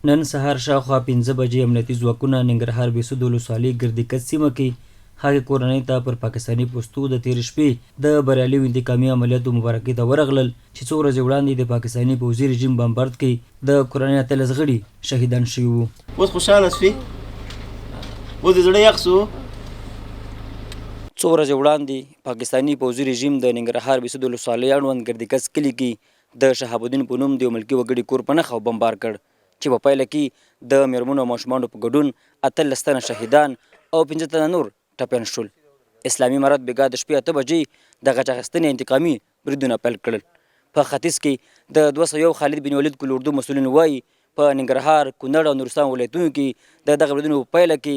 نن سهار شاوخوا 5 بجې امنیتي ځواکونه ننګرهار بېسود ولسوالۍ ګردیکت سیمه کې هغې کورنۍ ته پر پاکستاني پوستو د تېرې شپې د بریالیو انتقامي عملیاتو مبارکۍ ته ورغلل چې څو ورځې وړاندې د پاکستاني پوځي رژیم بمبارد کې د کورنۍ 18 غړي شهیدان شوي وو. اوس خوشحاله شوې؟ اوس دې زړه یخ شو؟ څو ورځې وړاندې پاکستاني پوځي رژیم د ننګرهار بېسود ولسوالۍ اړوند ګردیکت کلي کې د شهاب الدین په نوم د یو ملکي وګړي کور په نښه بمبار کړ چې په پایله کې د میرمنو او ماشومانو په ګډون 18 تنه شهیدان او 15 تنه نور ټپیان شول. اسلامي امارت بریګاد د شپې 8 بجې د غچ اخیستنې انتقامي بریدونه پیل کړل. په ختیځ کې د 201 خالد بن ولید کل اردو مسؤلین وایي په ننګرهار، کونړ او نورستان ولایتونو کې د دغه بریدونو په پایله کې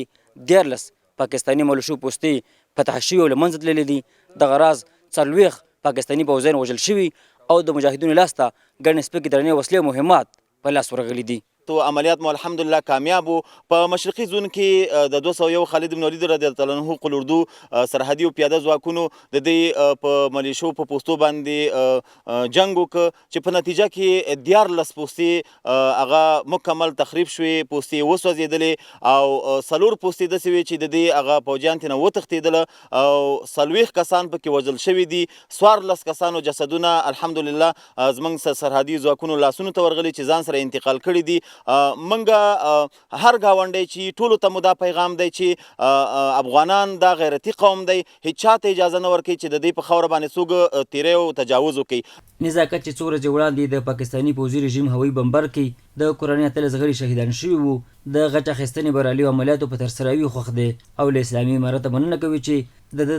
14 پاکستاني ملشو پوستې فتح شوي او له منځه تللي دي. دغه راز 40 پاکستاني پوځیان وژل شوي او د مجاهدینو لاسته ګڼې سپکې درنې وسلې او مهمات په لاس ورغلي دي. تو عملیات مو الحمدلله کامیاب وو. په مشرقي زون کې د 201 خالد بن ولید رضی الله عنه قل اردو سرحدي او پیاده ځواکونو د دې په ملیشو په پوستو باندې جنگ وکړ چې په نتیجه کې 14 پوستې هغه مکمل تخریب شوې، پوستې وسوځېدلې او 4 پوستې داسې وې چې د دې هغه پوځیان ترې نه وتښتېدله او 40 کسان پکې وژل شوي دي. 14 کسانو جسدونه الحمدلله زموږ سرحدي ځواکونو لاسونو ته ورغلي چې ځان سره انتقال کړي دي. منګه هر گاونډی چې ټولو ته مو دا پیغام دی چې افغانان دا غیرتي قوم دی، هیڅ چاته اجازه نه ورکوي چې د دې په خاوره باندې څوک تیری او تجاوز وکړي. نزاکت چې څو ورځې وړاندې د پاکستاني پوځي رژیم هوایي بمبار کې د کورنۍ 18 غړي شهیدان شوي وو، د غچ اخیستنې بریالیو عملیاتو په ترسروي خوښ دی او له اسلامي امارت مننه کوي چې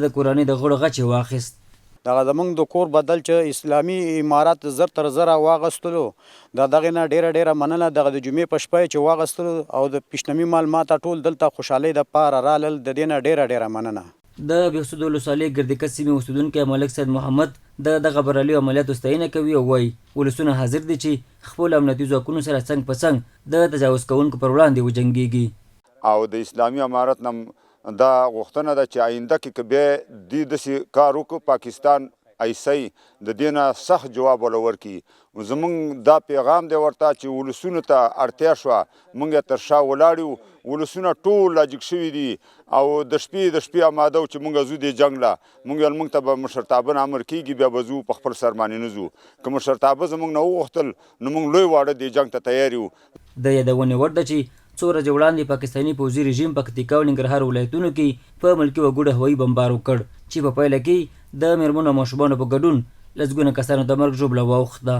د کورنۍ د غړو غچ یې واخیست. دغه زمونږ د کور بدل چې اسلامي امارت زر تر زره واغستلو د دغې نه ډیره مننه. دغه د جمعې په شپه چې واغستلو او د پیشنمي معلومات ټول دلته خوشحالۍ دپاره رالل، د دې نه ډیره مننه. د بېسود ولسوالۍ ګردیکت سیمې اوسېدونکی ملک سید محمد د دغه بریالیو عملیاتو ستاینه کوي او وایي ولسونه حاضر دي چې خپلو امنیتي ځواکونو سره څنګ په څنګ د تجاوز کوونکو پر وړاندې وجنګېږي. او د اسلامي امارت نه دا غوښتنه ده چې آینده کې که بیا دوی داسې کار وکړو پاکستان ایسی د دې نه سخت جواب وله ورکړي. زمونږ دا پیغام دی ورته چې ولسونو ته اړتیا شوه، موږ یې تر شا ولاړ یو، ولسونه ټول لاجګ شوي دي او د شپې اماده و چې موږ ځو دې جنګ له. موږ ته به مشرتابه نه امر کېږي، بیا به ځو په خپل سر باندې نه ځو. که مشرتابه زموږ نه وغوښتل نو موږ لوی واړه دې جنګ ته تیار یو. د یادونې وړ ده چې څو ورځې وړاندې پاکستاني پوځي رژیم پکتیکا او ننګرهار ولایتونو کې په ملکي وګړو هوایي بمبار وکړ چې په پایله کې د میرمنو او ماشومانو په ګډون لسګونه کسانو د مرګ ژوبله واوښته.